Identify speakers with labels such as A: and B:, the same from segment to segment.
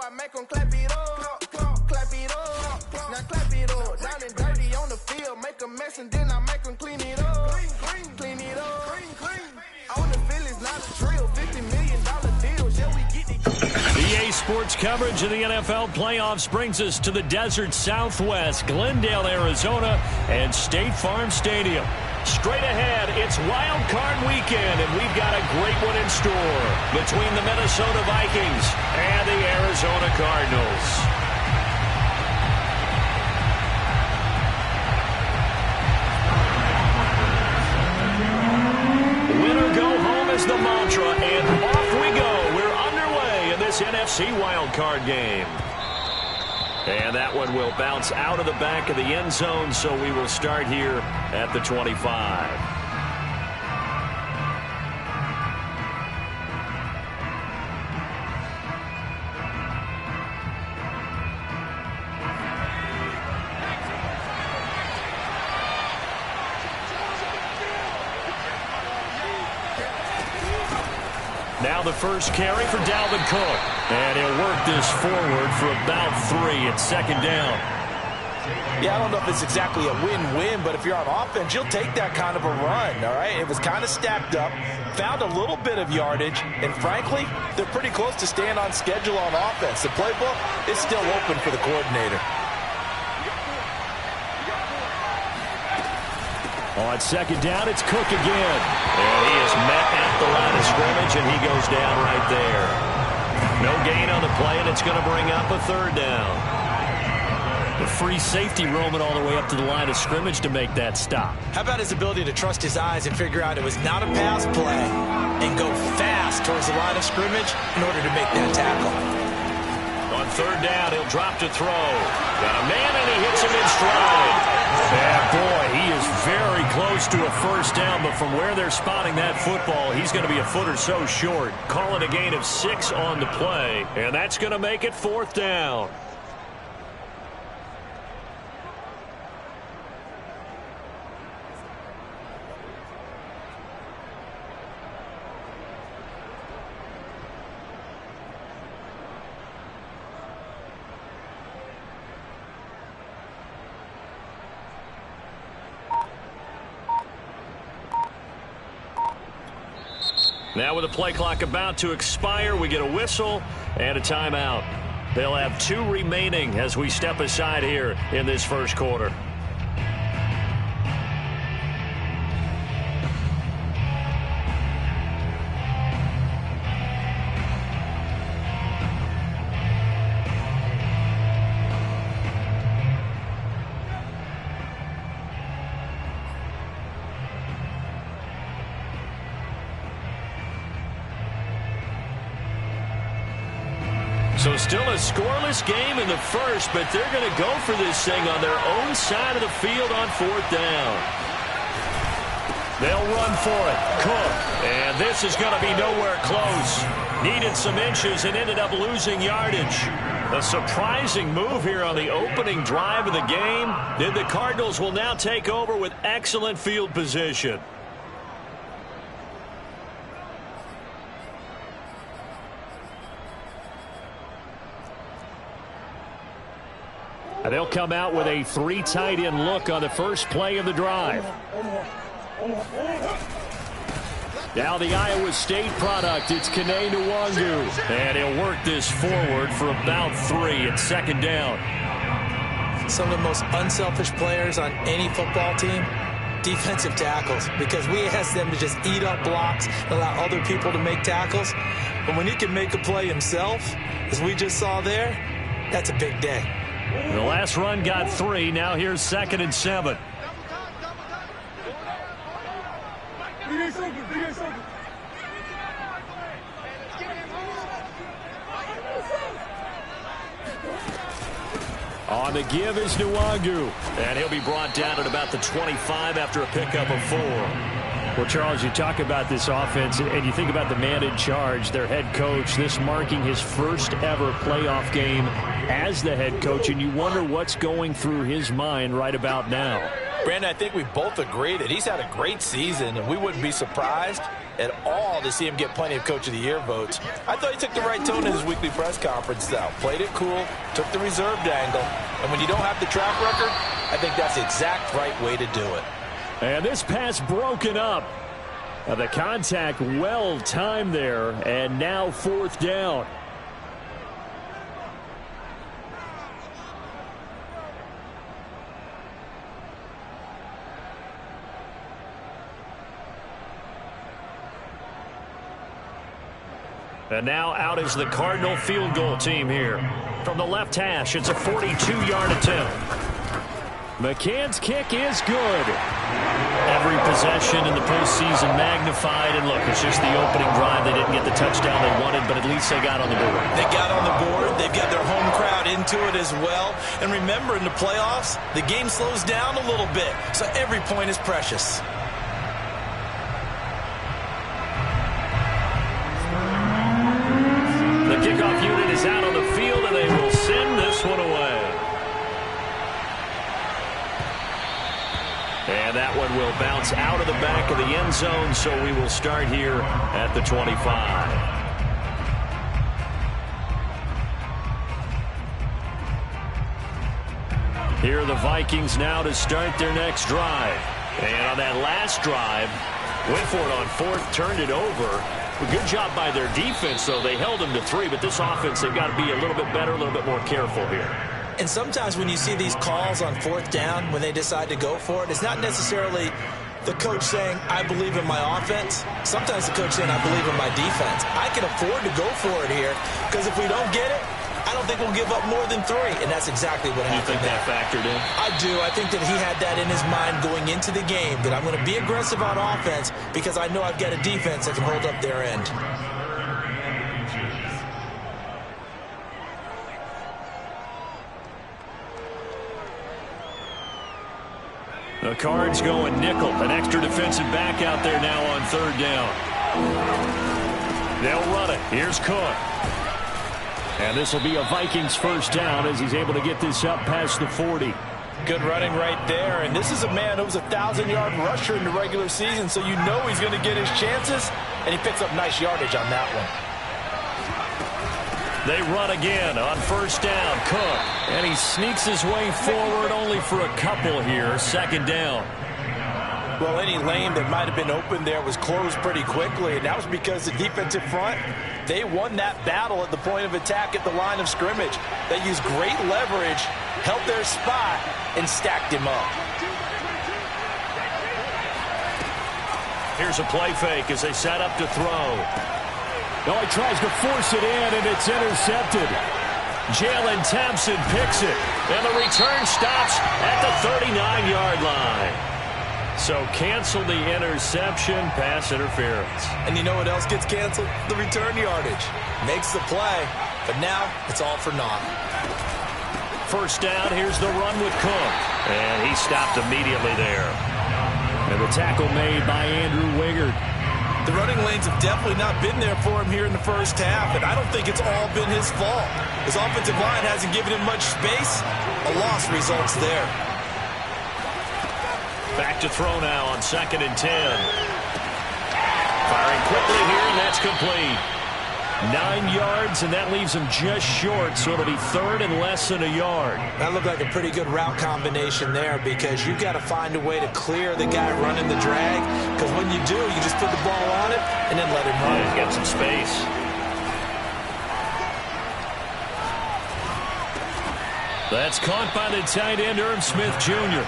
A: I make them clap it up, clap it up. Now clap it up. Down and dirty on the field, make a mess and then I make them clean it up. Clean it up. On the field is not a drill. $50 million deals. Yeah, we get it.
B: EA Sports coverage of the NFL playoffs brings us to the desert Southwest, Glendale, Arizona, and State Farm Stadium. Straight ahead, it's Wild Card Weekend, and we've got a great one in store between the Minnesota Vikings and the Arizona Cardinals. Winner go home is the mantra, and off we go. We're underway in this NFC Wild Card game. And that one will bounce out of the back of the end zone, so we will start here at the 25. Now the first carry for Dalvin Cook. And he'll work this forward for about 3 at second down.
C: Yeah, I don't know if it's exactly a win-win, but if you're on offense, you'll take that kind of a run, all right? It was kind of stacked up, found a little bit of yardage, and frankly, they're pretty close to staying on schedule on offense. The playbook is still open for the coordinator.
B: On second down, it's Cook again. And he is met at the line of scrimmage, and he goes down right there. No gain on the play, and it's going to bring up a third down. The free safety roaming all the way up to the line of scrimmage to make that stop.
C: How about his ability to trust his eyes and figure out it was not a pass play and go fast towards the line of scrimmage in order to make that tackle.
B: On third down, he'll drop to throw. Got a man, and he hits him in stride. And boy, he is very close to a first down, but from where they're spotting that football, he's going to be a foot or so short. Call it a gain of 6 on the play, and that's going to make it fourth down. Now with the play clock about to expire, we get a whistle and a timeout. They'll have 2 remaining as we step aside here in this first quarter. So still a scoreless game in the first, but they're going to go for this thing on their own side of the field on fourth down. They'll run for it. Cook. And this is going to be nowhere close. Needed some inches and ended up losing yardage. A surprising move here on the opening drive of the game. Then the Cardinals will now take over with excellent field position. And they'll come out with a 3 tight end look on the first play of the drive. Now the Iowa State product, it's Kene Nwangu. And he'll work this forward for about 3 at second down.
C: Some of the most unselfish players on any football team, defensive tackles, because we ask them to just eat up blocks, allow other people to make tackles. But when he can make a play himself, as we just saw there, that's a big day.
B: The last run got 3. Now here's 2nd and 7. On the give is Nwangu. And he'll be brought down at about the 25 after a pickup of 4. Well, Charles, you talk about this offense, and you think about the man in charge, their head coach, this marking his first ever playoff game as the head coach, and you wonder what's going through his mind right about now.
C: Brandon, I think we both agree that he's had a great season, and we wouldn't be surprised at all to see him get plenty of Coach of the Year votes. I thought he took the right tone in his weekly press conference, though. Played it cool, took the reserved angle, and when you don't have the track record, I think that's the exact right way to do it.
B: And this pass broken up. The contact well timed there, and now 4th down. And now out is the Cardinal field goal team here. From the left hash, it's a 42-yard attempt. McCann's kick is good. Every possession in the postseason magnified. And look, it's just the opening drive. They didn't get the touchdown they wanted, but at least they got on the board.
C: They got on the board. They've got their home crowd into it as well. And remember, in the playoffs, the game slows down a little bit. So every point is precious.
B: The kickoff unit is out on the field, and they will send this one away. And that one will bounce out of the back of the end zone, so we will start here at the 25. Here are the Vikings now to start their next drive. And on that last drive, went for it on 4th, turned it over. A good job by their defense, though. They held them to 3, but this offense, they've got to be a little bit better, a little bit more careful here.
C: And sometimes when you see these calls on 4th down, when they decide to go for it, it's not necessarily the coach saying, I believe in my offense. Sometimes the coach saying, I believe in my defense. I can afford to go for it here, because if we don't get it, I don't think we'll give up more than 3. And that's exactly what happened.
B: You think that factored in?
C: I do. I think that he had that in his mind going into the game, that I'm going to be aggressive on offense because I know I've got a defense that can hold up their end.
B: The Cards going nickel. An extra defensive back out there now on 3rd down. They'll run it. Here's Cook. And this will be a Vikings 1st down as he's able to get this up past the 40.
C: Good running right there. And this is a man who was a 1,000-yard rusher in the regular season, so you know he's going to get his chances, and he picks up nice yardage on that one.
B: They run again on 1st down. Cook. And he sneaks his way forward only for a couple here. 2nd down.
C: Well, any lane that might have been open there was closed pretty quickly, and that was because the defensive front, they won that battle at the point of attack at the line of scrimmage. They used great leverage, held their spot, and stacked him up.
B: Here's a play fake as they set up to throw. No, he tries to force it in, and it's intercepted. Jalen Thompson picks it, and the return stops at the 39-yard line. So cancel the interception, pass interference.
C: And you know what else gets canceled? The return yardage. Makes the play, but now it's all for naught.
B: 1st down, here's the run with Cook. And he stopped immediately there. And the tackle made by Andrew Wingard.
C: The running lanes have definitely not been there for him here in the 1st half, and I don't think it's all been his fault. His offensive line hasn't given him much space. A loss results there.
B: Back to throw now on 2nd and 10. Firing quickly here, and that's complete. 9 yards, and that leaves him just short, so it'll be 3rd and less than a yard.
C: That looked like a pretty good route combination there, because you've got to find a way to clear the guy running the drag, because when you do, you just put the ball on it and then let him run.
B: Yeah, he's got some space. That's caught by the tight end, Irv Smith Jr.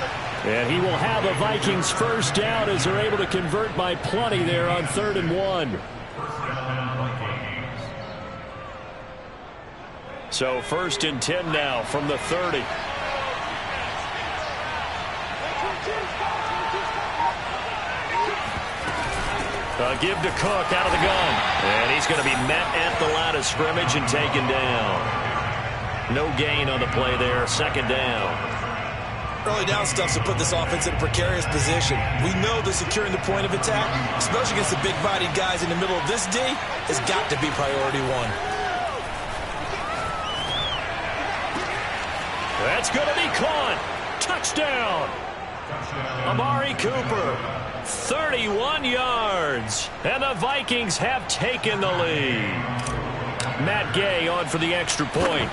B: And he will have a Vikings 1st down as they're able to convert by plenty there on 3rd and 1. So 1st and 10 now from the 30. Give to Cook out of the gun. And he's going to be met at the line of scrimmage and taken down. No gain on the play there. 2nd down.
C: Early down stuff to put this offense in a precarious position. We know that securing the point of attack, especially against the big-bodied guys in the middle of this D, has got to be priority 1.
B: That's going to be caught. Touchdown. Amari Cooper, 31 yards. And the Vikings have taken the lead. Matt Gay on for the extra point.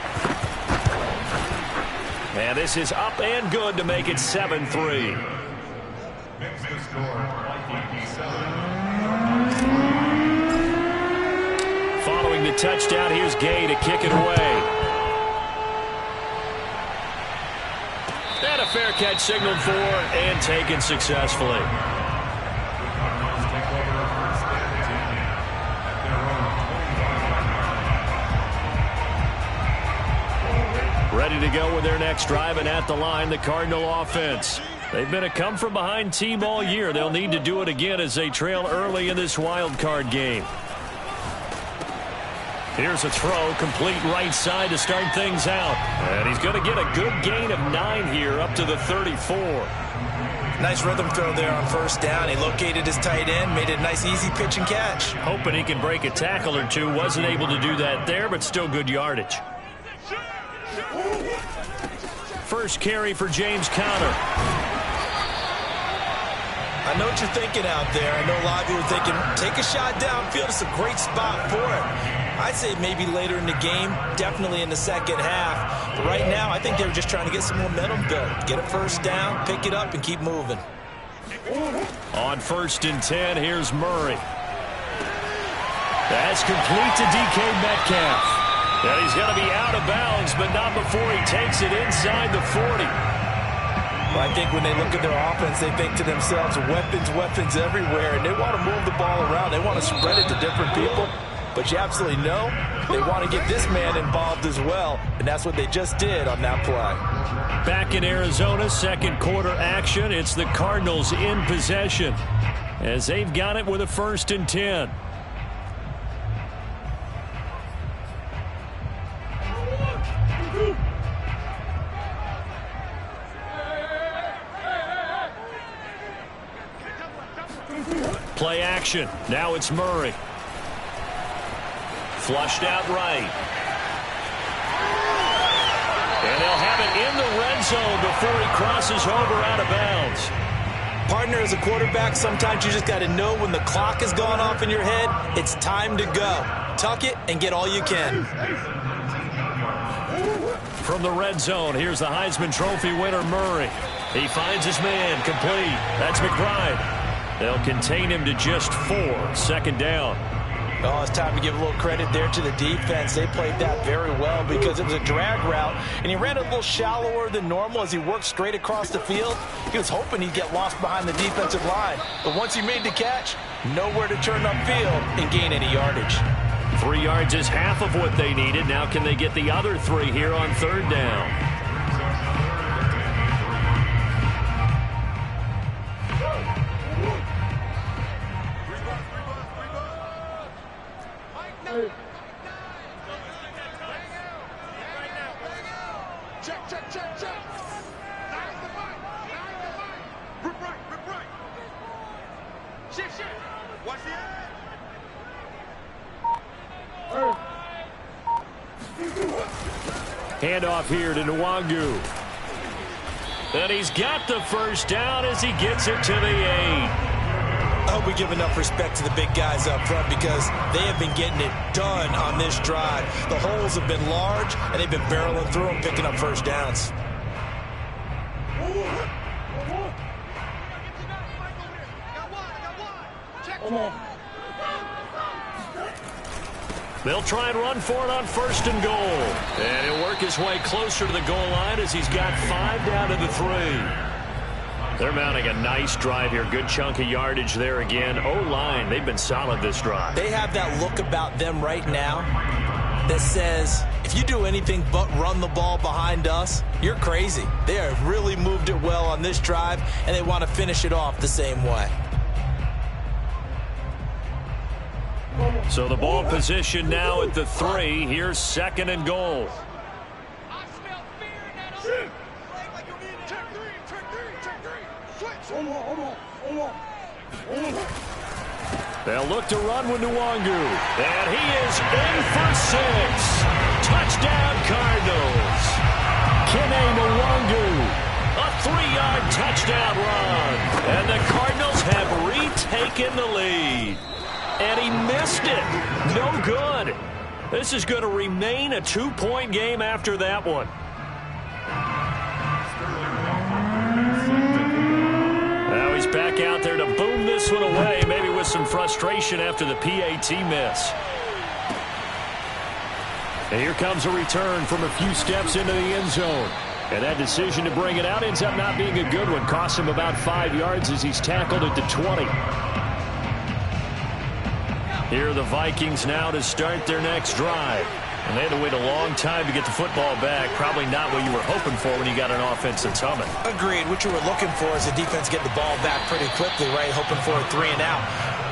B: And this is up and good to make it 7-3. Following the touchdown, here's Gay to kick it away. And a fair catch signaled for and taken successfully. Ready to go with their next drive, and at the line, the Cardinal offense. They've been a come-from-behind team all year. They'll need to do it again as they trail early in this wild card game. Here's a throw, complete right side to start things out. And he's going to get a good gain of 9 here, up to the 34.
C: Nice rhythm throw there on first down. He located his tight end, made it a nice easy pitch and catch.
B: Hoping he can break a tackle or two. Wasn't able to do that there, but still good yardage. First carry for James Conner.
C: I know what you're thinking out there. I know a lot of you are thinking, take a shot downfield. It's a great spot for it. I'd say maybe later in the game, definitely in the second half. But right now, I think they were just trying to get some momentum built. Get a first down, pick it up, and keep moving.
B: On 1st and 10, here's Murray. That's complete to DK Metcalf. And he's going to be out of bounds, but not before he takes it inside the 40.
C: Well, I think when they look at their offense, they think to themselves, weapons everywhere, and they want to move the ball around. They want to spread it to different people. But you absolutely know they want to get this man involved as well, and that's what they just did on that play.
B: Back in Arizona, second quarter action. It's the Cardinals in possession as they've got it with a 1st and 10. Play action. Now it's Murray. Flushed out right. And they'll have it in the red zone before he crosses over out of bounds.
C: Partner, as a quarterback, sometimes you just got to know when the clock has gone off in your head, it's time to go. Tuck it and get all you can.
B: From the red zone, here's the Heisman Trophy winner, Murray. He finds his man, complete. That's McBride. They'll contain him to just 4. 2nd down.
C: Oh, it's time to give a little credit there to the defense. They played that very well because it was a drag route, and he ran a little shallower than normal as he worked straight across the field. He was hoping he'd get lost behind the defensive line. But once he made the catch, nowhere to turn upfield and gain any yardage.
B: 3 yards is half of what they needed. Now can they get the other 3 here on 3rd down? Handoff here to Nwangu. And he's got the 1st down as he gets it to the 8.
C: I hope we give enough respect to the big guys up front because they have been getting it done on this drive. The holes have been large, and they've been barreling through them, picking up 1st downs.
B: They'll try and run for it on 1st and goal. And he'll work his way closer to the goal line as he's got 5 down to the 3. They're mounting a nice drive here. Good chunk of yardage there again. O-line, they've been solid this drive.
C: They have that look about them right now that says, if you do anything but run the ball behind us, you're crazy. They have really moved it well on this drive, and they want to finish it off the same way.
B: So the ball position now at the 3. Here's 2nd and goal. They'll look to run with Nwangu. And he is in for 6. Touchdown, Cardinals. Kene Nwangu. A 3-yard touchdown run. And the Cardinals have retaken the lead. And he missed it. No good. This is going to remain a 2-point game after that one. Now he's back out there to boom this one away, maybe with some frustration after the PAT miss. And here comes a return from a few steps into the end zone. And that decision to bring it out ends up not being a good one. Costs him about 5 yards as he's tackled at the 20. Here are the Vikings now to start their next drive. And they had to wait a long time to get the football back. Probably not what you were hoping for when you got an offense that's humming.
C: Agreed. What you were looking for is the defense get the ball back pretty quickly, right? Hoping for a 3 and out.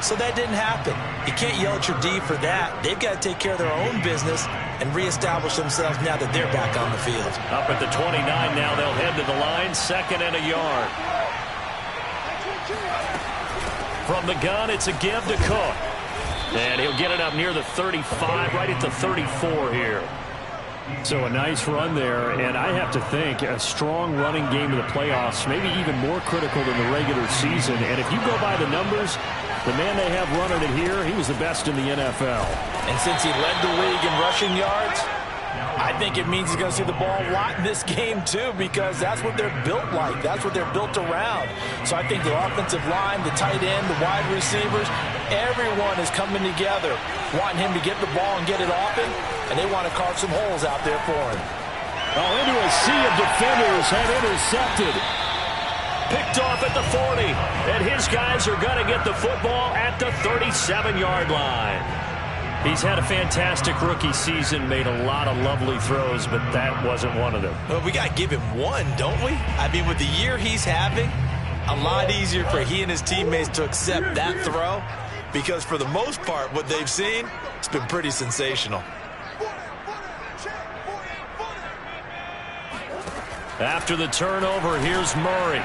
C: So that didn't happen. You can't yell at your D for that. They've got to take care of their own business and reestablish themselves now that they're back on the field.
B: Up at the 29 now, they'll head to the line. 2nd and a yard. From the gun, it's a give to Cook. And he'll get it up near the 35, right at the 34 here. So a nice run there, and I have to think a strong running game in the playoffs, maybe even more critical than the regular season. And if you go by the numbers, the man they have running it here, he was the best in the NFL.
C: And since he led the league in rushing yards, I think it means he's going to see the ball a lot in this game, too, because that's what they're built like. That's what they're built around. So I think the offensive line, the tight end, the wide receivers, everyone is coming together, wanting him to get the ball and get it often, and they want to carve some holes out there for him.
B: Oh, into a sea of defenders have intercepted. Picked off at the 40, and his guys are going to get the football at the 37-yard line. He's had a fantastic rookie season, made a lot of lovely throws, but that wasn't one of them.
C: Well, we got to give him one, don't we? I mean, with the year he's having, a lot easier for he and his teammates to accept that throw, because for the most part, what they've seen, it's been pretty sensational.
B: After the turnover, here's Murray.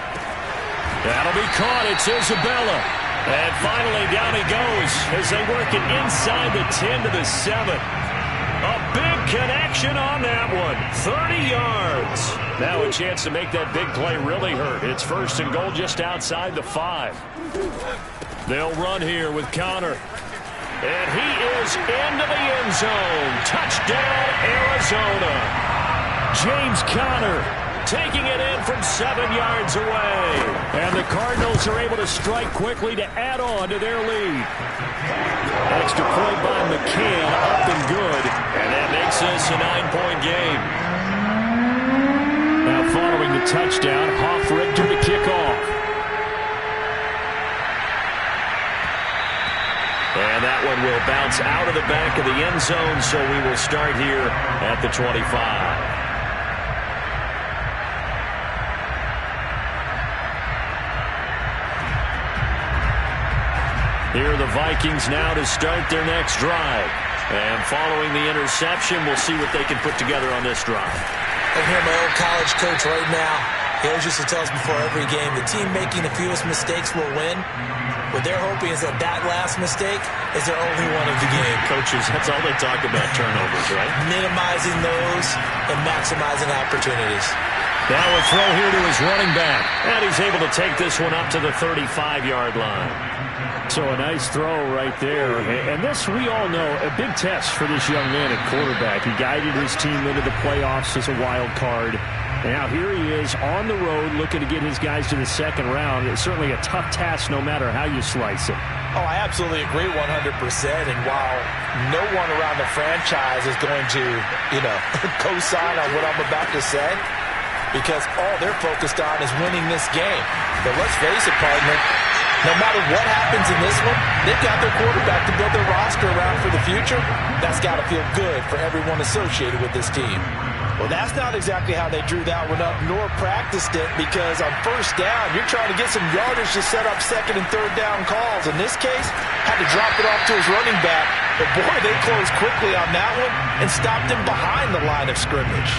B: That'll be caught. It's Isabella. And finally, down he goes as they work it inside the 10 to the 7. A big connection on that one. 30 yards. Now a chance to make that big play really hurt. It's 1st and goal just outside the 5. They'll run here with Connor. And he is into the end zone. Touchdown, Arizona. James Conner taking it in from 7 yards away. And the Cardinals are able to strike quickly to add on to their lead. Extra point by McCann, up and good. And that makes this a 9-point game. Now following the touchdown, Hoff-Richter to kick off. And that one will bounce out of the back of the end zone, so we will start here at the 25. Here are the Vikings now to start their next drive. And following the interception, we'll see what they can put together on this drive.
C: I hear my old college coach right now. He always used to tell us before every game, the team making the fewest mistakes will win. What they're hoping is that that last mistake is their only one of the game.
B: Coaches, that's all they talk about, turnovers, right?
C: Minimizing those and maximizing opportunities.
B: Now a throw here to his running back. And he's able to take this one up to the 35-yard line. So a nice throw right there. And this, we all know, a big test for this young man at quarterback. He guided his team into the playoffs as a wild card. And now here he is on the road looking to get his guys to the 2nd round. It's certainly a tough task no matter how you slice it.
C: Oh, I absolutely agree 100%. And while no one around the franchise is going to, co-sign on what I'm about to say, because all they're focused on is winning this game. But let's face it, partner, no matter what happens in this one, they've got their quarterback to build their roster around for the future. That's got to feel good for everyone associated with this team. Well, that's not exactly how they drew that one up, nor practiced it, because on 1st down, you're trying to get some yardage to set up 2nd and 3rd down calls. In this case, had to drop it off to his running back. But, boy, they closed quickly on that one and stopped him behind the line of scrimmage.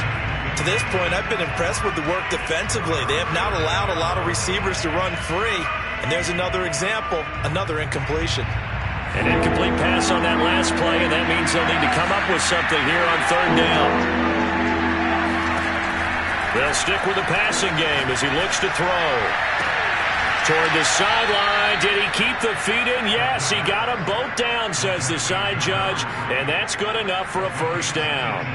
C: To this point, I've been impressed with the work defensively. They have not allowed a lot of receivers to run free. And there's another example, another incompletion.
B: An incomplete pass on that last play, and that means they'll need to come up with something here on 3rd down. They'll stick with the passing game as he looks to throw. Toward the sideline. Did he keep the feet in? Yes, he got them both down, says the side judge, and that's good enough for a first down.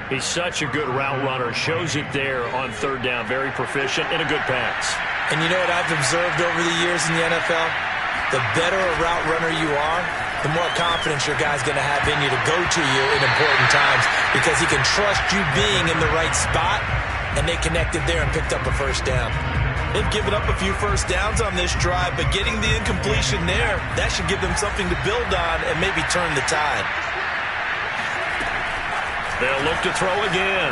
B: He's such a good route runner. Shows it there on third down. Very proficient and a good pass.
C: And you know what I've observed over the years in the NFL? The better a route runner you are, the more confidence your guy's going to have in you to go to you in important times because he can trust you being in the right spot, and they connected there and picked up a first down.
D: They've given up a few first downs on this drive, but getting the incompletion there, that should give them something to build on and maybe turn the tide.
B: They'll look to throw again.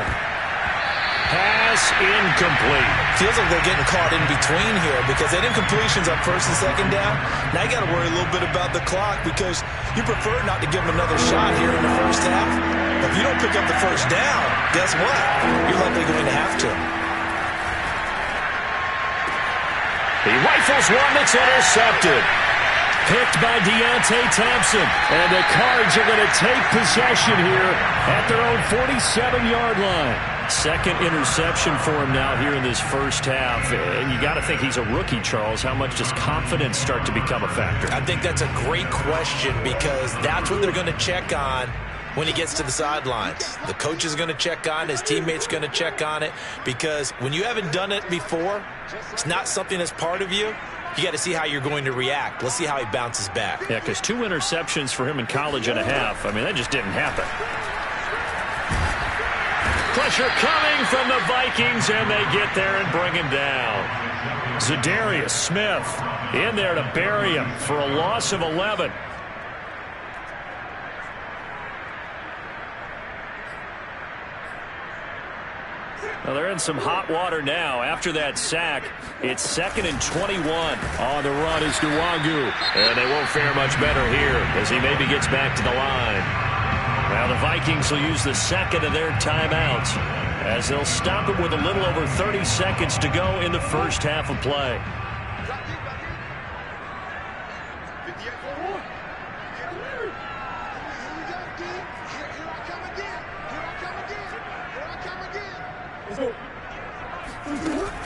B: Pass incomplete.
C: Feels like they're getting caught in between here because that incompletion's on first and second down. Now you got to worry a little bit about the clock because you prefer not to give them another shot here in the first half. If you don't pick up the first down, guess what? You're likely going to have to.
B: He rifles one that's intercepted. Picked by Deontay Thompson. And the Cards are going to take possession here at their own 47-yard line. Second interception for him now here in this first half. And you got to think he's a rookie, Charles. How much does confidence start to become a factor?
C: I think that's a great question because that's what they're going to check on when he gets to the sidelines. The coach is going to check on, his teammates are going to check on it because when you haven't done it before, it's not something that's part of you. You got to see how you're going to react. Let's see how he bounces back.
B: Yeah, because 2 interceptions for him in college and a half. I mean, that just didn't happen. Pressure coming from the Vikings, and they get there and bring him down. Zadarius Smith in there to bury him for a loss of 11. Well, they're in some hot water now. After that sack, it's 2nd and 21. On the run is Nwagu. And they won't fare much better here as he maybe gets back to the line. Now the Vikings will use the second of their timeouts as they'll stop it with a little over 30 seconds to go in the first half of play.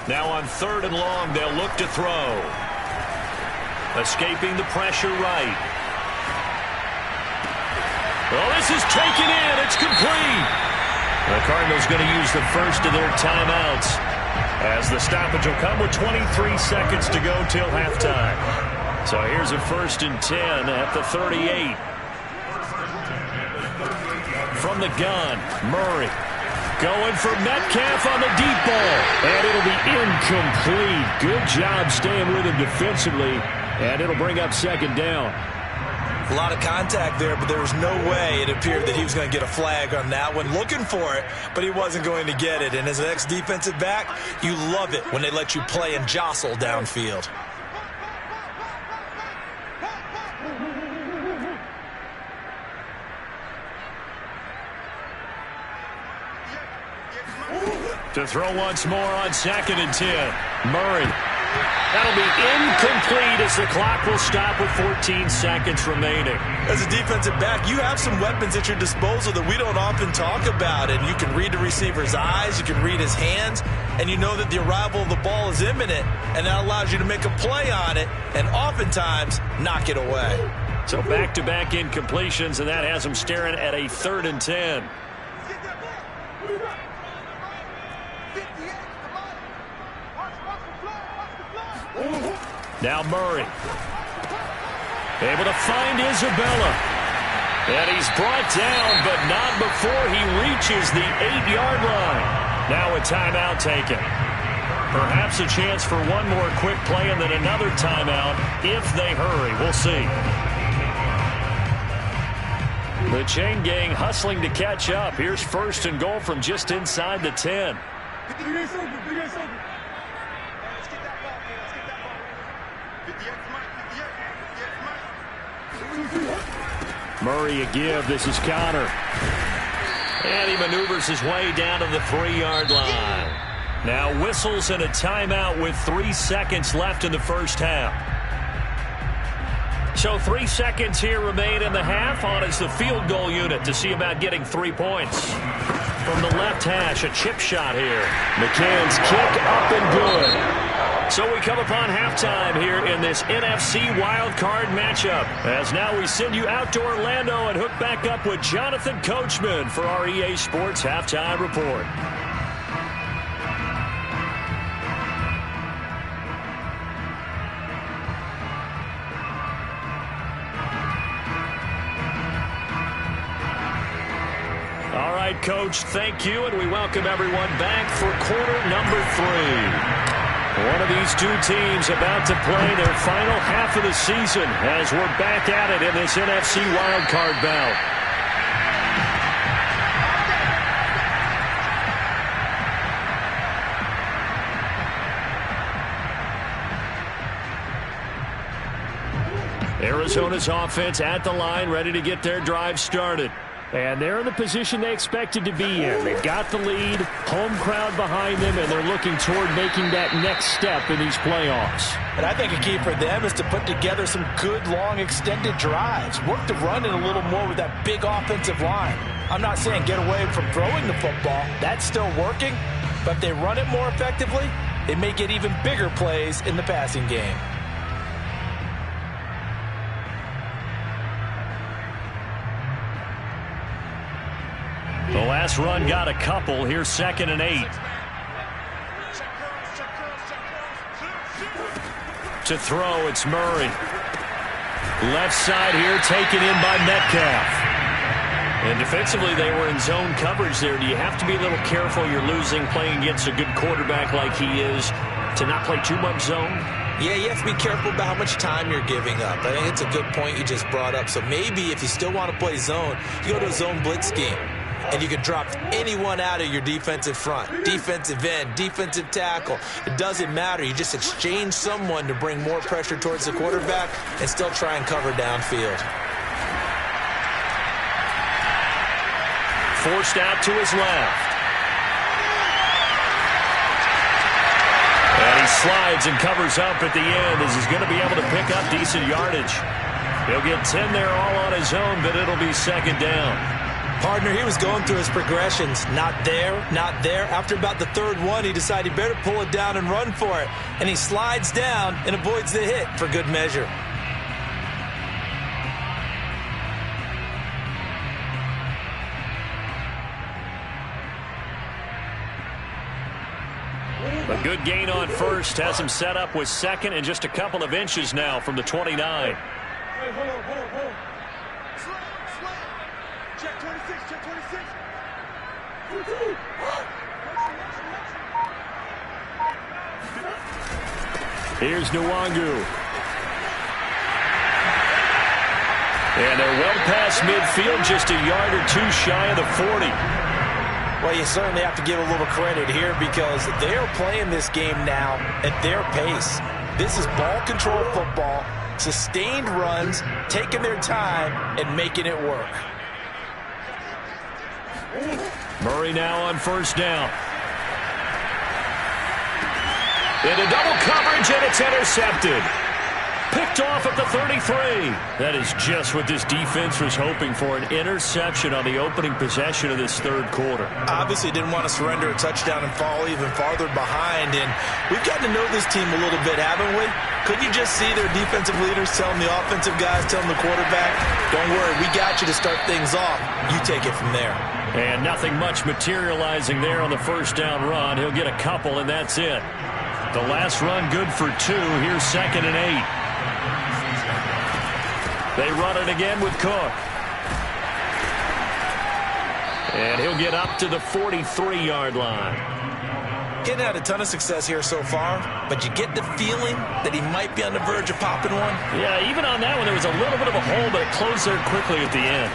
B: Now on 3rd and long, they'll look to throw. Escaping the pressure right. Well, this is taken in. It's complete. The Cardinals going to use the first of their timeouts as the stoppage will come with 23 seconds to go till halftime. So here's a 1st and 10 at the 38. From the gun, Murray. Going for Metcalf on the deep ball. And it'll be incomplete. Good job staying with him defensively. And it'll bring up 2nd down.
C: A lot of contact there, but there was no way it appeared that he was going to get a flag on that one. Looking for it, but he wasn't going to get it. And as an ex-defensive back, you love it when they let you play and jostle downfield.
B: To throw once more on 2nd and 10. Murray. That'll be incomplete as the clock will stop with 14 seconds remaining.
D: As a defensive back, you have some weapons at your disposal that we don't often talk about. And you can read the receiver's eyes, you can read his hands, and you know that the arrival of the ball is imminent, and that allows you to make a play on it and oftentimes knock it away.
B: So back-to-back incompletions, and that has him staring at a 3rd and 10. Now Murray. Able to find Isabella. And he's brought down, but not before he reaches the 8-yard line. Now a timeout taken. Perhaps a chance for one more quick play and then another timeout if they hurry. We'll see. The chain gang hustling to catch up. Here's 1st and goal from just inside the 10. Murray a give. This is Connor. And he maneuvers his way down to the 3-yard line. Now whistles and a timeout with 3 seconds left in the first half. So 3 seconds here remain in the half. On is the field goal unit to see about getting 3 points. from the left hash. A chip shot here. McCann's kick up and good. So we come upon halftime here in this NFC wildcard matchup. As now we send you out to Orlando and hook back up with Jonathan Coachman for our EA Sports Halftime Report. All right, Coach, thank you, and we welcome everyone back for quarter number 3. One of these two teams about to play their final half of the season as we're back at it in this NFC wildcard bout. Arizona's offense at the line, ready to get their drive started. And they're in the position they expected to be in. They've got the lead, home crowd behind them, and they're looking toward making that next step in these playoffs.
C: And I think a key for them is to put together some good, long, extended drives. Work the run in a little more with that big offensive line. I'm not saying get away from throwing the football. That's still working. But if they run it more effectively, they may get even bigger plays in the passing game.
B: The last run got a couple. Here's 2nd and 8. To throw, it's Murray. Left side here, taken in by Metcalf. And defensively, they were in zone coverage there. Do you have to be a little careful? You're losing, playing against a good quarterback like he is, to not play too much zone?
C: Yeah, you have to be careful about how much time you're giving up. I think it's a good point you just brought up. So maybe if you still want to play zone, you go to a zone blitz scheme. And you can drop anyone out of your defensive front. Defensive end, defensive tackle. It doesn't matter. You just exchange someone to bring more pressure towards the quarterback and still try and cover downfield.
B: Forced out to his left. And he slides and covers up at the end as he's going to be able to pick up decent yardage. He'll get 10 there all on his own, but it'll be 2nd down.
C: Partner, he was going through his progressions. Not there, not there. After about the 3rd one, he decided he better pull it down and run for it. And he slides down and avoids the hit for good measure.
B: A good gain on first has him set up with 2nd and just a couple of inches now from the 29.
A: Hey, hold on. Check 26, check 26.
B: Here's Nwangu. And they're well past midfield, just a yard or two shy of the 40.
C: Well, you certainly have to give a little credit here because they are playing this game now at their pace. This is ball control football, sustained runs, taking their time, and making it work.
B: Murray now on 1st down. Into double coverage, and it's intercepted. Picked off at the 33. That is just what this defense was hoping for, an interception on the opening possession of this 3rd quarter.
C: Obviously didn't want to surrender a touchdown and fall even farther behind, and we've gotten to know this team a little bit, haven't we? Could you just see their defensive leaders telling the offensive guys, telling the quarterback, don't worry, we got you to start things off. You take it from there.
B: And nothing much materializing there on the 1st down run. He'll get a couple, and that's it. The last run good for 2. Here's 2nd and 8. They run it again with Cook. And he'll get up to the 43-yard line.
C: Getting had a ton of success here so far, but you get the feeling that he might be on the verge of popping one.
B: Yeah, even on that one, there was a little bit of a hole, but it closed there quickly at the end.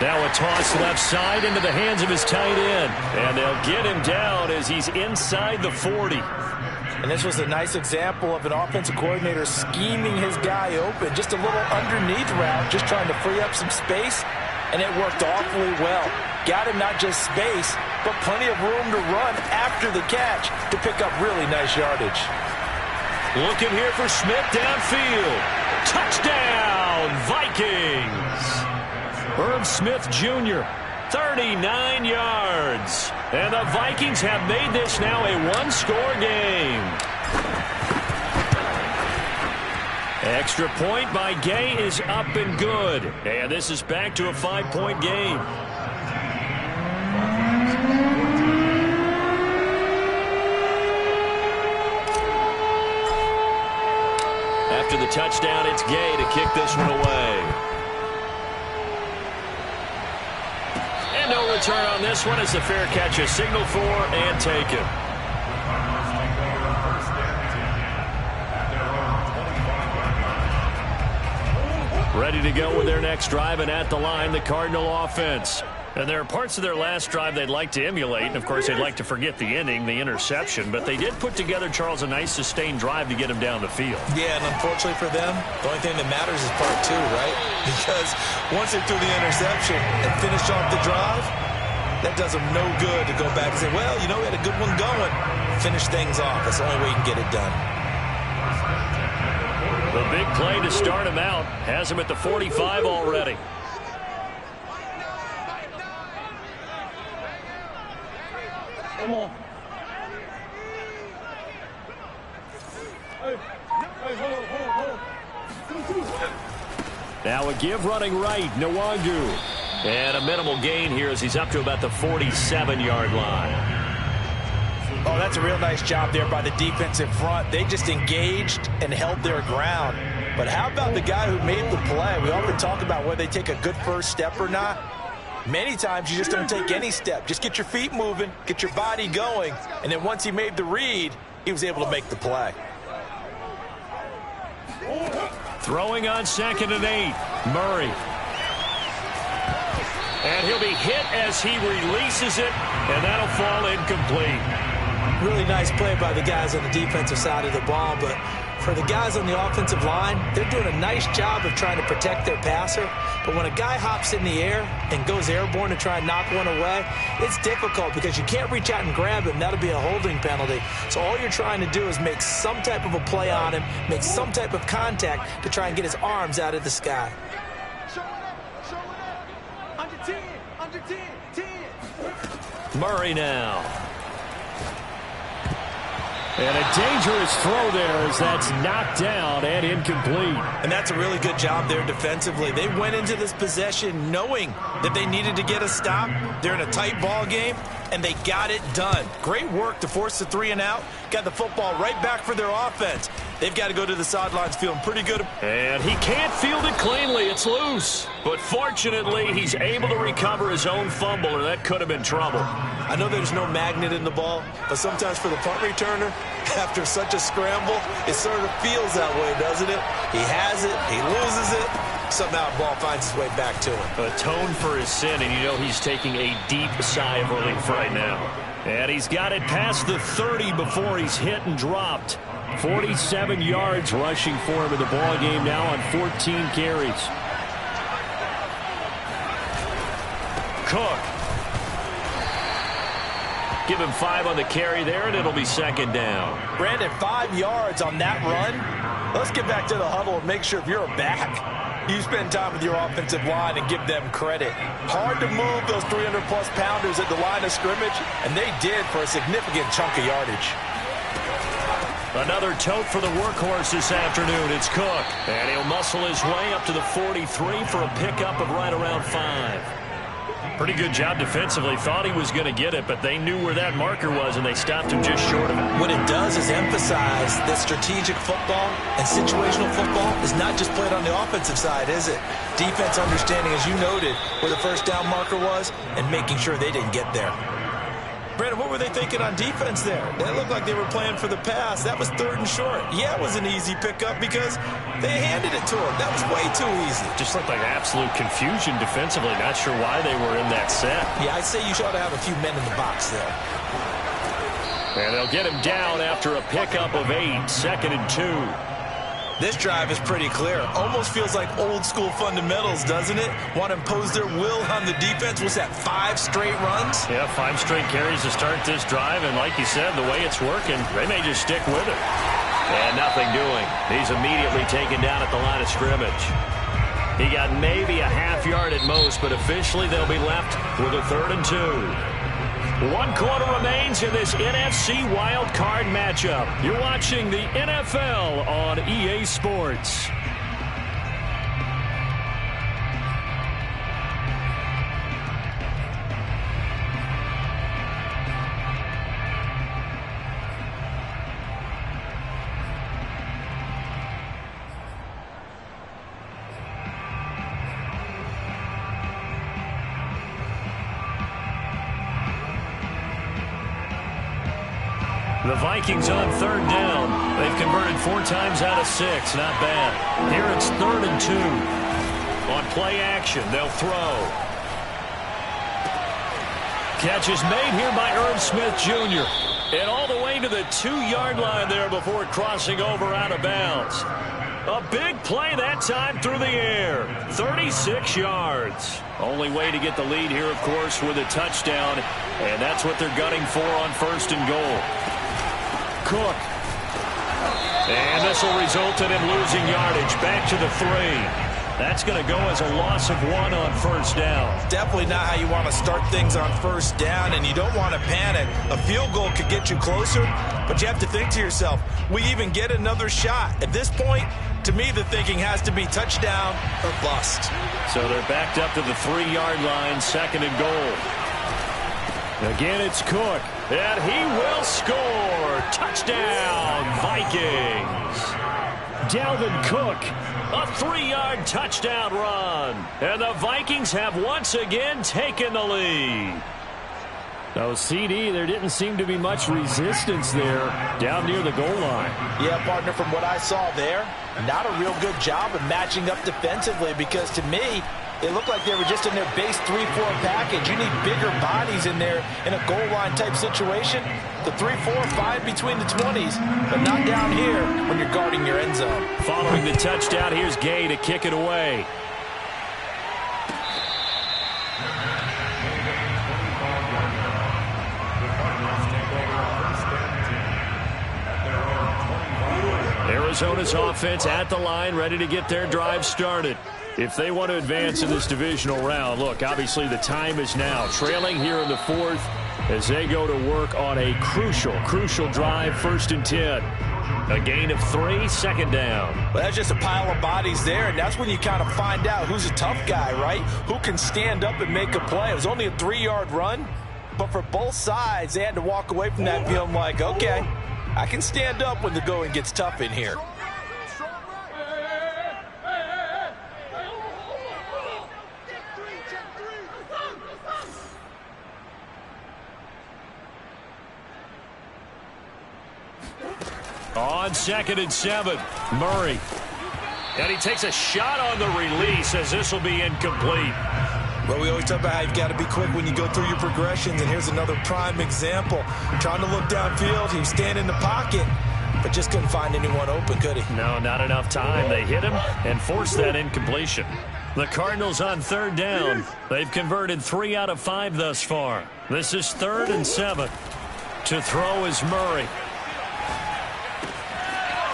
B: Now a toss left side into the hands of his tight end. And they'll get him down as he's inside the 40.
C: And this was a nice example of an offensive coordinator scheming his guy open. Just a little underneath route, just trying to free up some space. And it worked awfully well. Got him not just space, but plenty of room to run after the catch to pick up really nice yardage.
B: Looking here for Smith downfield. Touchdown, Vikings. Irv Smith Jr., 39 yards. And the Vikings have made this now a one-score game. Extra point by Gay is up and good. And this is back to a 5-point game. After the touchdown, it's Gay to kick this one away. And no return on this one as the fair catch is signaled for and taken. Ready to go with their next drive, and at the line, the Cardinal offense. And there are parts of their last drive they'd like to emulate, and of course they'd like to forget the ending, the interception, but they did put together, Charles, a nice sustained drive to get him down the field. Yeah, and unfortunately for them, the only thing that matters is part two, right? Because once they threw the interception and finished off the drive, that does them no good to go back and say, well, you know, we had a good one going. Finish things off. That's the only way you can get it done. The big play to start him out has him at the 45 already. Come on. Now a give running right, Nwangu. And a minimal gain here as he's up to about the 47-yard line. Oh, that's a real nice job there by the defensive front. They just engaged and held their ground. But how about the guy who made the play? We often talk about whether they take a good first step or not. Many times you just don't take any step. Just get your feet moving, get your body going, and then once he made the read, he was able to make the play. Throwing on 2nd and 8, Murray. And he'll be hit as he releases it, and that'll fall incomplete. Really nice play by the guys on the defensive side of the ball, but for the guys on the offensive line, they're doing a nice job of trying to protect their passer. But when a guy hops in the air and goes airborne to try and knock one away, it's difficult because you can't reach out and grab him. That'll be a holding penalty. So all you're trying to do is make some type of a play on him, make some type of contact to try and get his arms out of the sky. Under 10, under 10, 10. Murray now. And a dangerous throw there as that's knocked down and incomplete. And that's a really good job there defensively. They went into this possession knowing that they needed to get a stop. They're in a tight ball game, and they got it done. Great work to force the 3 and out. Got the football right back for their offense. They've got to go to the sidelines feeling pretty good. And he can't field it cleanly. It's loose. But fortunately, he's able to recover his own fumble, or that could have been trouble. I know there's no magnet in the ball, but sometimes for the punt returner, after such a scramble, it sort of feels that way, doesn't it? He has it, he loses it, somehow the ball finds its way back to him. Atone for his sin, and you know he's taking a deep sigh of relief right now. And he's got it past the 30 before he's hit and dropped. 47 yards rushing for him in the ball game now on 14 carries. Cook. Give him 5 on the carry there, and it'll be 2nd down. Brandon, 5 yards on that run. Let's get back to the huddle and make sure if you're a back, you spend time with your offensive line and give them credit. Hard to move those 300-plus pounders at the line of scrimmage, and they did for a significant chunk of yardage. Another tote for the workhorse this afternoon. It's Cook, and he'll muscle his way up to the 43 for a pickup of right around 5. Pretty good job defensively. Thought he was going to get it, but they knew where that marker was, and they stopped him just short of it. What it does is emphasize that strategic football and situational football is not just played on the offensive side, is it? Defense understanding, as you noted, where the first down marker was and making sure they didn't get there. Brandon, what were they thinking on defense there? They looked like they were playing for the pass. That was 3rd and short. Yeah, it was an easy pickup because they handed it to him. That was way too easy. Just looked like absolute confusion defensively. Not sure why they were in that set. Yeah, I'd say you should have a few men in the box there. And they'll get him down after a pickup of 8, 2nd and 2. This drive is pretty clear. Almost feels like old school fundamentals, doesn't it? Want to impose their will on the defense. Was that 5 straight runs? Yeah, 5 straight carries to start this drive. And like you said, the way it's working, they may just stick with it. And nothing doing. He's immediately taken down at the line of scrimmage. He got maybe a half yard at most, but officially they'll be left with a 3rd and 2. 1 quarter remains in this NFC Wild Card matchup. You're watching the NFL on EA Sports. The Vikings on 3rd down. They've converted 4 times out of 6. Not bad. Here it's 3rd and 2. On play action, they'll throw. Catch is made here by Irv Smith Jr. And all the way to the 2-yard line there before crossing over out of bounds. A big play that time through the air. 36 yards. Only way to get the lead here, of course, with a touchdown. And that's what they're gunning for on 1st and goal. Cook. And this will result in him losing yardage. Back to the 3. That's going to go as a loss of 1 on 1st down.
D: Definitely not how you want to start things on 1st down, and you don't want to panic. A field goal could get you closer, but you have to think to yourself, we even get another shot. At this point, to me, the thinking has to be touchdown or bust.
B: So they're backed up to the 3-yard line, 2nd and goal. Again, it's Cook, and he will score. Touchdown, Vikings. Dalvin Cook, a 3-yard touchdown run. And the Vikings have once again taken the lead. Now, CD, there didn't seem to be much resistance there down near the goal line.
C: Yeah, partner, from what I saw there, not a real good job of matching up defensively because to me, it looked like they were just in their base 3-4 package. You need bigger bodies in there in a goal line type situation. The 3-4, fine between the 20s, but not down here when you're guarding your end zone.
B: Following the touchdown, here's Gay to kick it away. Arizona's offense at the line, ready to get their drive started. If they want to advance in this divisional round, look, obviously the time is now. Trailing here in the 4th as they go to work on a crucial drive, 1st and 10. A gain of 3, 2nd down.
C: Well, that's just a pile of bodies there, and that's when you kind of find out who's a tough guy, right? Who can stand up and make a play. It was only a 3-yard run, but for both sides, they had to walk away from that feeling like, okay, I can stand up when the going gets tough in here.
B: On 2nd and 7, Murray. And he takes a shot on the release as this will be incomplete.
D: Well, we always talk about how you've got to be quick when you go through your progressions, and here's another prime example. Trying to look downfield, he was standing in the pocket, but just couldn't find anyone open, could he?
B: No, not enough time. They hit him and forced that incompletion. The Cardinals on 3rd down. They've converted 3 out of 5 thus far. This is 3rd and 7. To throw is Murray.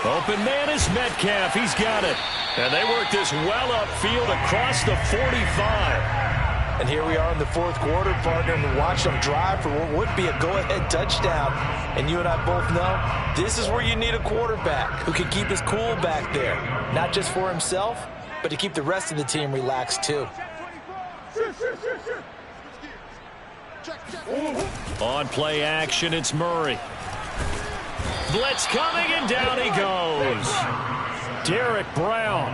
B: Open man is Metcalf. He's got it. And they work this well upfield across the 45.
C: And here we are in the 4th quarter, partner, and watch them drive for what would be a go-ahead touchdown. And you and I both know this is where you need a quarterback who can keep his cool back there. Not just for himself, but to keep the rest of the team relaxed too.
B: On play action, it's Murray. Blitz coming, and down he goes. Derek Brown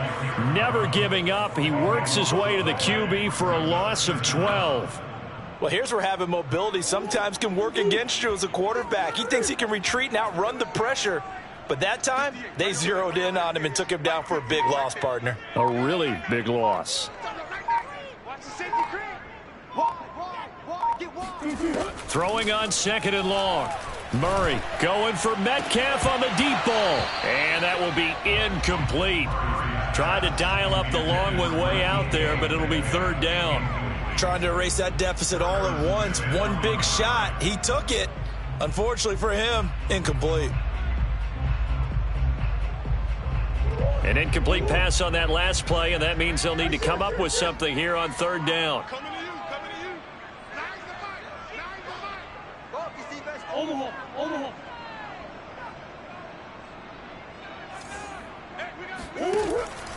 B: never giving up. He works his way to the QB for a loss of 12.
C: Well, here's where having mobility sometimes can work against you as a quarterback. He thinks he can retreat and outrun the pressure. But that time, they zeroed in on him and took him down for a big loss, partner.
B: A really big loss. Throwing on 2nd and long. Murray going for Metcalf on the deep ball. And that will be incomplete. Tried to dial up the long one way out there, but it'll be 3rd down.
D: Trying to erase that deficit all at once. One big shot. He took it. Unfortunately for him, incomplete.
B: An incomplete pass on that last play, and that means they'll need to come up with something here on third down.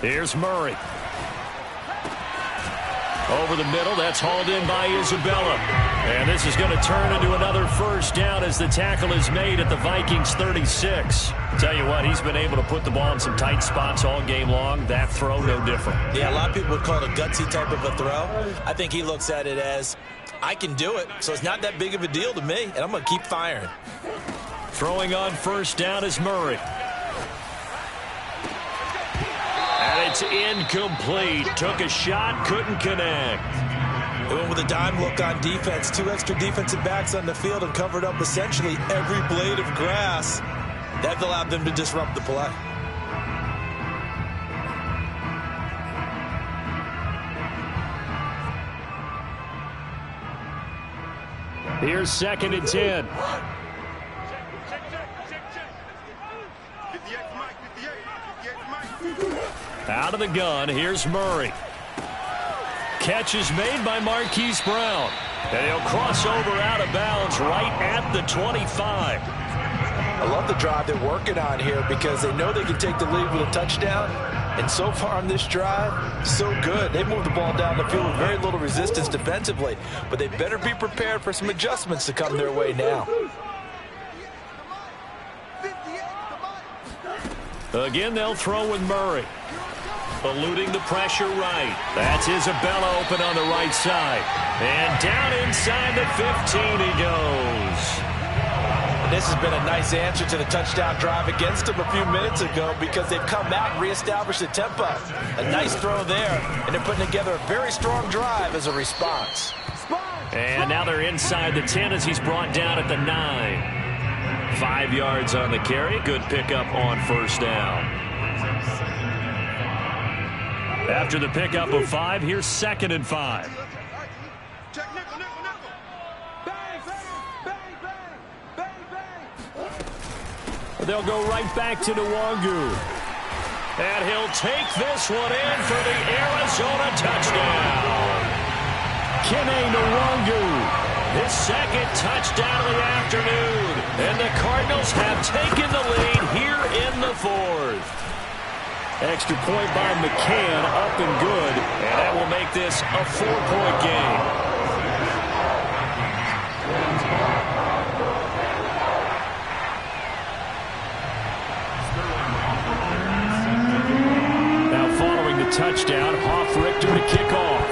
B: Here's Murray. Over the middle, that's hauled in by Isabella. And this is going to turn into another first down as the tackle is made at the Vikings 36. Tell you what, he's been able to put the ball in some tight spots all game long. That throw, no different.
D: Yeah, a lot of people would call it a gutsy type of a throw. I think he looks at it as, I can do it, so it's not that big of a deal to me, and I'm going to keep firing.
B: Throwing on first down is Murray. And it's incomplete. Took a shot, couldn't connect.
D: They went with a dime look on defense. 2 extra defensive backs on the field and covered up essentially every blade of grass. That allowed them to disrupt the play.
B: Here's 2nd and 10. Out of the gun, here's Murray. Catch is made by Marquise Brown. And he'll cross over out of bounds right at the 25.
D: I love the drive they're working on here because they know they can take the lead with a touchdown. And so far on this drive, so good. They moved the ball down the field with very little resistance defensively. But they better be prepared for some adjustments to come their way now.
B: Again, they'll throw with Murray. Eluding the pressure right. That's Isabella open on the right side. And down inside the 15 he goes.
D: This has been a nice answer to the touchdown drive against them a few minutes ago because they've come out and reestablished the tempo. A nice throw there, and they're putting together a very strong drive as a response.
B: And now they're inside the 10 as he's brought down at the 9. 5 yards on the carry. Good pickup on first down. After the pickup of 5, here's 2nd and 5. They'll go right back to Nwangu. And he'll take this one in for the Arizona touchdown. Kene Nwangu, his 2nd touchdown of the afternoon. And the Cardinals have taken the lead here in the 4th. Extra point by McCann, up and good. And that will make this a 4-point game. Now following the touchdown, Hoff-Richter to kick off.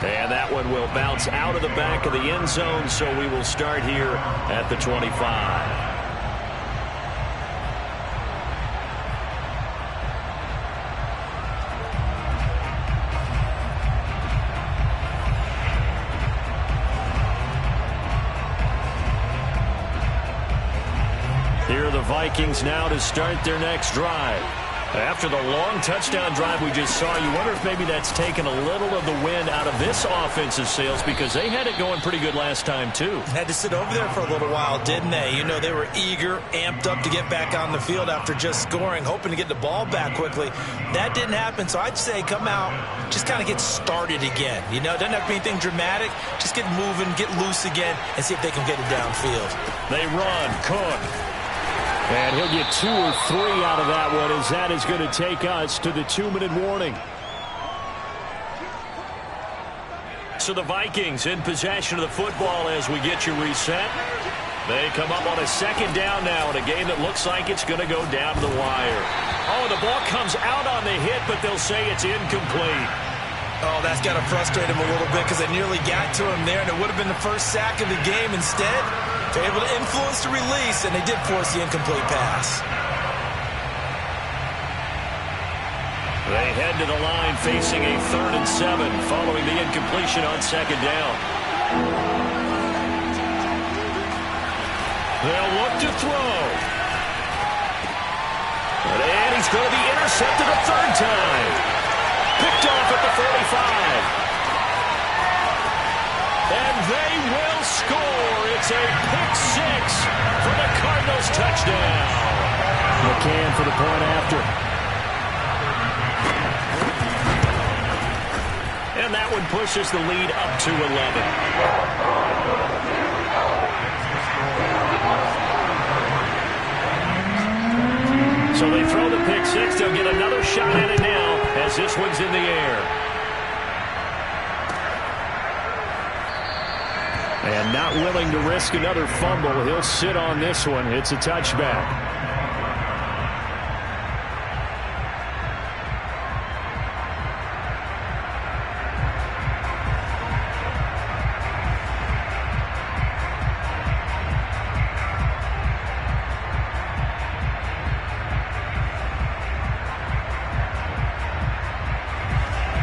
B: And that one will bounce out of the back of the end zone, so we will start here at the 25. Here are the Vikings now to start their next drive. After the long touchdown drive we just saw, you wonder if maybe that's taken a little of the wind out of this offensive sails because they had it going pretty good last time too.
D: Had to sit over there for a little while, didn't they? You know, they were eager, amped up to get back on the field after just scoring, hoping to get the ball back quickly. That didn't happen, so I'd say come out, just kind of get started again. You know, it doesn't have to be anything dramatic. Just get moving, get loose again, and see if they can get it downfield.
B: They run, Cook. And he'll get 2 or 3 out of that one as that is going to take us to the 2-minute warning. So the Vikings in possession of the football as we get you reset. They come up on a 2nd down now in a game that looks like it's going to go down the wire. Oh, the ball comes out on the hit, but they'll say it's incomplete.
D: Oh, that's got to frustrate him a little bit because they nearly got to him there, and it would have been the first sack of the game. Instead, they're able to influence the release, and they did force the incomplete pass.
B: They head to the line facing a 3rd and 7 following the incompletion on 2nd down. They'll look to throw. And he's going to be intercepted a 3rd time. Picked off at the 45. And they will score. It's a pick 6 for the Cardinals Eagles touchdown.
E: McCann for the point after.
B: And that one pushes the lead up to 11. So they throw the pick six. They'll get another shot at it now as this one's in the air. And not willing to risk another fumble. He'll sit on this one. It's a touchback.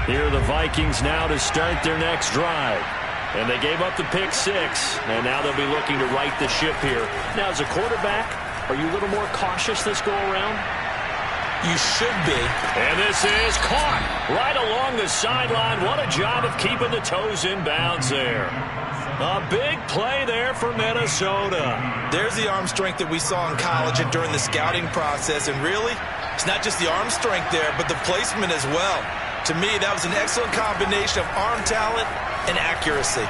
B: Here are the Vikings now to start their next drive. And they gave up the pick six, and now they'll be looking to right the ship here. Now, as a quarterback, are you a little more cautious this go-around?
C: You should be.
B: And this is caught right along the sideline. What a job of keeping the toes in bounds there. A big play there for Minnesota.
D: There's the arm strength that we saw in college and during the scouting process. And really, it's not just the arm strength there, but the placement as well. To me, that was an excellent combination of arm talent and accuracy.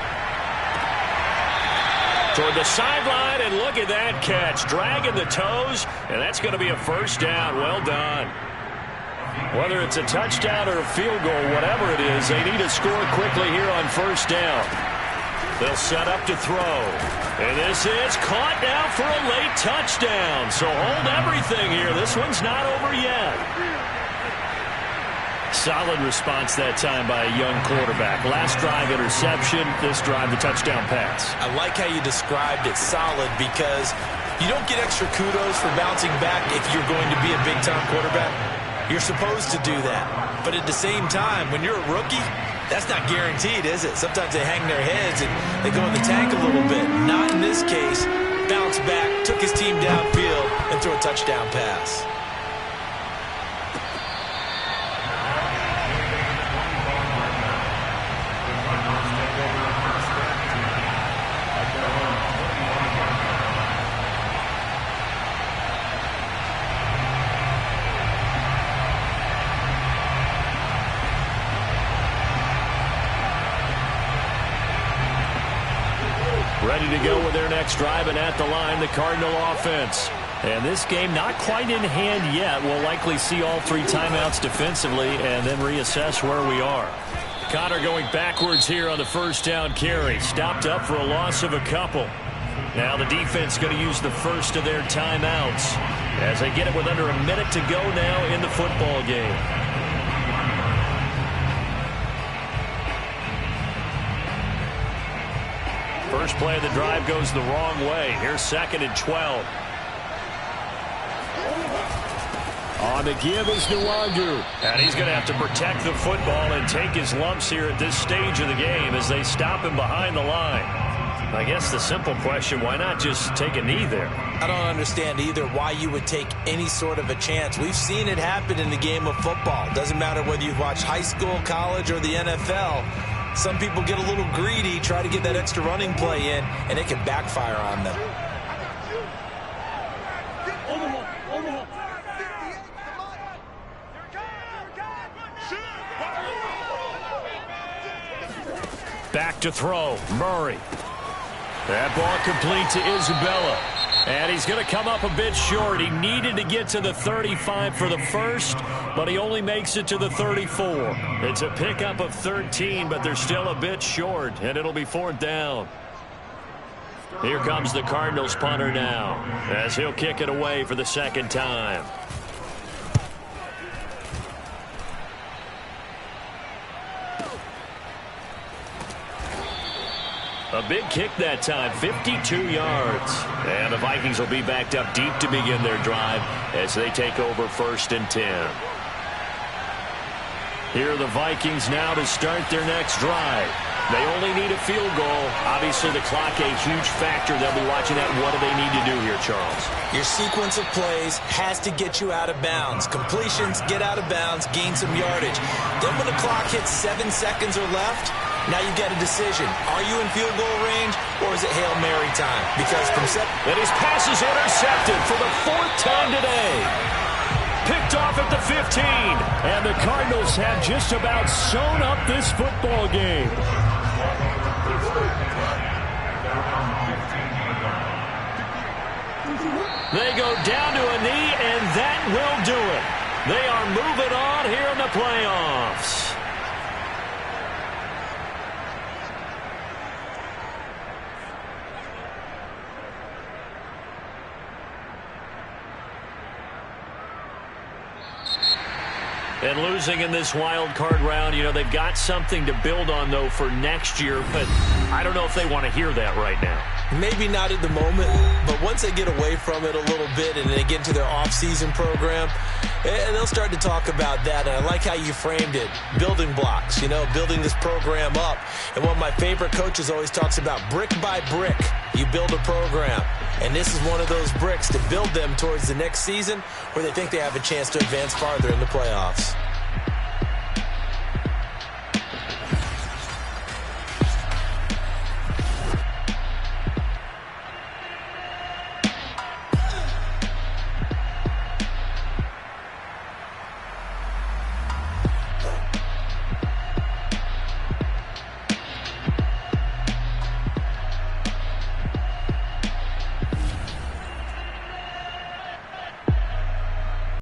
B: Toward the sideline, and look at that catch. Dragging the toes, and that's going to be a first down. Well done. Whether it's a touchdown or a field goal, whatever it is, they need to score quickly here on first down. They'll set up to throw. And this is caught now for a late touchdown. So hold everything here. This one's not over yet. Solid response that time by a young quarterback. Last drive, interception. This drive, the touchdown pass.
D: I like how you described it, solid, because you don't get extra kudos for bouncing back if you're going to be a big-time quarterback. You're supposed to do that. But at the same time, when you're a rookie, that's not guaranteed, is it? Sometimes they hang their heads and they go in the tank a little bit. Not in this case. Bounced back, took his team downfield, and threw a touchdown pass.
B: Ready to go with their next drive, and at the line, the Cardinal offense. And this game not quite in hand yet. We'll likely see all three timeouts defensively and then reassess where we are. Connor going backwards here on the first down carry. Stopped up for a loss of a couple. Now the defense going to use the first of their timeouts as they get it with under a minute to go now in the football game. First play of the drive goes the wrong way. Here's 2nd and 12. On the give is Nwangu. And he's going to have to protect the football and take his lumps here at this stage of the game as they stop him behind the line. I guess the simple question, why not just take a knee there?
D: I don't understand either why you would take any sort of a chance. We've seen it happen in the game of football. Doesn't matter whether you've watched high school, college, or the NFL. Some people get a little greedy, try to get that extra running play in, and it can backfire on them.
B: Back to throw. Murray. That ball complete to Isabella. And he's going to come up a bit short. He needed to get to the 35 for the first, but he only makes it to the 34. It's a pickup of 13, but they're still a bit short, and it'll be 4th down. Here comes the Cardinals punter now, as he'll kick it away for the second time. A big kick that time, 52 yards. And the Vikings will be backed up deep to begin their drive as they take over 1st and 10. Here are the Vikings now to start their next drive. They only need a field goal. Obviously, the clock a huge factor. They'll be watching that. What do they need to do here, Charles?
C: Your sequence of plays has to get you out of bounds. Completions, get out of bounds, gain some yardage. Then when the clock hits 7 seconds or left, Now you've got a decision. Are you in field goal range, or is it Hail Mary time? Because from
B: and his pass is intercepted for the 4th time today. Picked off at the 15.
E: And the Cardinals have just about sewn up this football game.
B: They go down to a knee, and that will do it. They are moving on here in the playoffs. And losing in this wild card round, you know, they've got something to build on, though, for next year. But I don't know if they want to hear that right now.
D: Maybe not at the moment, but once they get away from it a little bit and they get into their off-season program, and they'll start to talk about that. And I like how you framed it, building blocks, you know, building this program up. And one of my favorite coaches always talks about brick by brick, you build a program. And this is one of those bricks to build them towards the next season where they think they have a chance to advance farther in the playoffs.